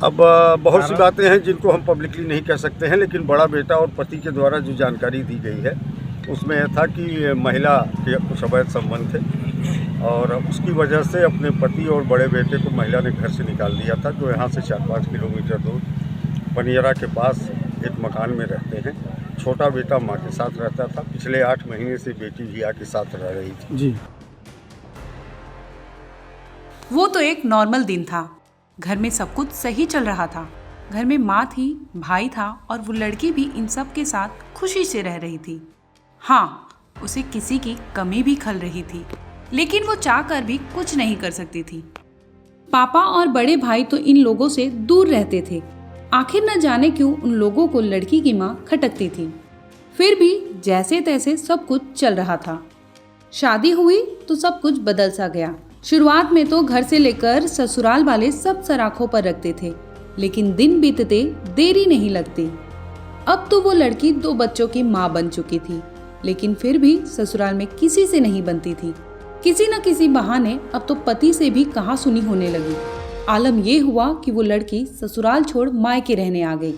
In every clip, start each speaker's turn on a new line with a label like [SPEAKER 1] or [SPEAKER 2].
[SPEAKER 1] अब बहुत सी बातें हैं जिनको हम पब्लिकली नहीं कह सकते हैं, लेकिन बड़ा बेटा और पति के द्वारा जो जानकारी दी गई है उसमें यह था कि महिला के कुछ अवैध संबंध थे और उसकी वजह से अपने पति और बड़े बेटे को महिला ने घर से निकाल दिया था, जो यहाँ से 4-5 किलोमीटर दूर पनियरा के पास एक मकान में रहते हैं। छोटा बेटा माँ के साथ रहता था। पिछले 8 महीने से बेटी भी के साथ रह रही थी।
[SPEAKER 2] जी।
[SPEAKER 3] वो तो एक नॉर्मल दिन था। घर में सब कुछ सही चल रहा था। घर में माँ थी, भाई था और वो लड़की भी इन सब के साथ खुशी से रह रही थी। हाँ, उसे किसी की कमी भी खल रही थी, लेकिन वो चाहकर भी कुछ नहीं कर सकती थी। पापा और बड़े भाई तो इन लोगों से दूर रहते थे। आखिर न जाने क्यों उन लोगों को लड़की की माँ खटकती थी। फिर भी जैसे तैसे सब कुछ चल रहा था। शादी हुई तो सब कुछ बदल सा गया। शुरुआत में तो घर से लेकर ससुराल वाले सब सराखों पर रखते थे, लेकिन दिन बीतते देरी नहीं लगती। अब तो वो लड़की 2 बच्चों की माँ बन चुकी थी, लेकिन फिर भी ससुराल में किसी से नहीं बनती थी। किसी न किसी बहाने अब तो पति से भी कहा सुनी होने लगी। आलम ये हुआ कि वो लड़की ससुराल छोड़ मायके रहने आ गई।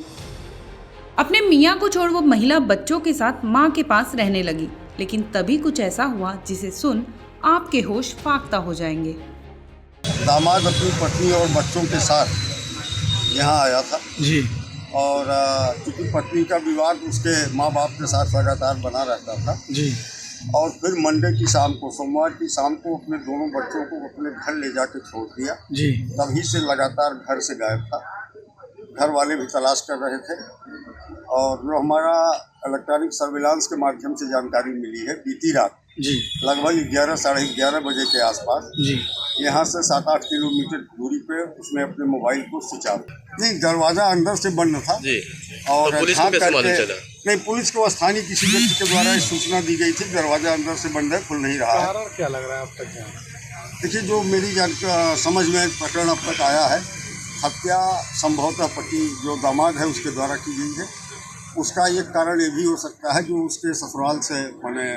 [SPEAKER 3] अपने मियाँ को छोड़ वो महिला बच्चों के साथ माँ के पास रहने लगी। लेकिन तभी कुछ ऐसा हुआ जिसे सुन आपके होश फाख्ता हो जाएंगे।
[SPEAKER 1] दामाद अपनी पत्नी और बच्चों के साथ यहाँ आया था
[SPEAKER 2] जी।
[SPEAKER 1] और चूँकि पत्नी का विवाद उसके माँ बाप के साथ लगातार बना रहता था
[SPEAKER 2] जी।
[SPEAKER 1] और फिर मंडे की शाम को, सोमवार की शाम को अपने दोनों बच्चों को अपने घर ले जाके छोड़ दिया।
[SPEAKER 2] जी।
[SPEAKER 1] तभी से लगातार घर से गायब था। घर वाले भी तलाश कर रहे थे और जो हमारा इलेक्ट्रॉनिक सर्विलांस के माध्यम से जानकारी मिली है, बीती रात
[SPEAKER 2] जी।
[SPEAKER 1] लगभग 11 साढ़े 11 बजे के आसपास
[SPEAKER 2] जी।
[SPEAKER 1] यहाँ से 7-8 किलोमीटर दूरी पे उसने अपने मोबाइल को स्विच ऑफ। नहीं, दरवाज़ा अंदर से बंद था
[SPEAKER 4] जी।
[SPEAKER 1] और
[SPEAKER 4] तो पुलिस को कैसे मालूम चला?
[SPEAKER 1] नहीं, पुलिस को स्थानीय किसी व्यक्ति के द्वारा इस सूचना दी गई थी। दरवाज़ा अंदर से बंद है, खुल नहीं रहा है।
[SPEAKER 2] कारण क्या लग रहा है अब तक यहाँ?
[SPEAKER 1] देखिए, जो मेरी समझ में प्रकरण अब तक आया है, हत्या संभवतः पति जो दामाद है उसके द्वारा की गई है। उसका एक कारण ये भी हो सकता है, जो उसके ससुराल से मैंने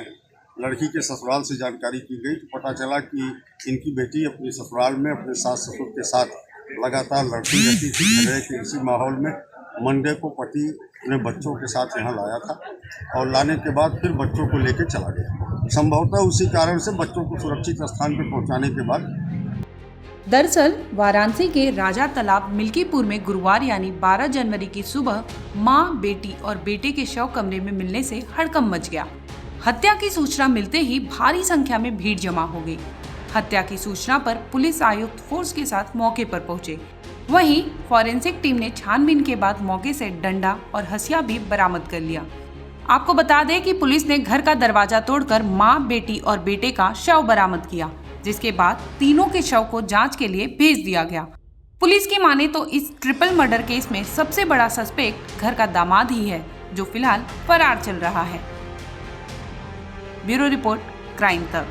[SPEAKER 1] लड़की के ससुराल से जानकारी की गई तो पता चला कि इनकी बेटी अपने ससुराल में अपने सास ससुर के साथ लगातार लड़ती रहती थी। झगड़े के इसी माहौल में मंडे को पति अपने बच्चों के साथ यहाँ लाया था और लाने के बाद फिर बच्चों को लेकर चला गया। संभवतः उसी कारण से बच्चों को सुरक्षित स्थान पर पहुँचाने के बाद।
[SPEAKER 3] दरअसल वाराणसी के राजा तालाब मिल्कीपुर में गुरुवार यानी 12 जनवरी की सुबह मां, बेटी और बेटे के शव कमरे में मिलने से हड़कंप मच गया। हत्या की सूचना मिलते ही भारी संख्या में भीड़ जमा हो गई। हत्या की सूचना पर पुलिस आयुक्त फोर्स के साथ मौके पर पहुंचे। वहीं फॉरेंसिक टीम ने छानबीन के बाद मौके से डंडा और हंसिया भी बरामद कर लिया। आपको बता दें कि पुलिस ने घर का दरवाजा तोड़कर मां, बेटी और बेटे का शव बरामद किया, जिसके बाद तीनों के शव को जांच के लिए भेज दिया गया। पुलिस की माने तो इस ट्रिपल मर्डर केस में सबसे बड़ा सस्पेक्ट घर का दामाद ही है, जो फिलहाल फरार चल रहा है। ब्यूरो रिपोर्ट, क्राइम तक।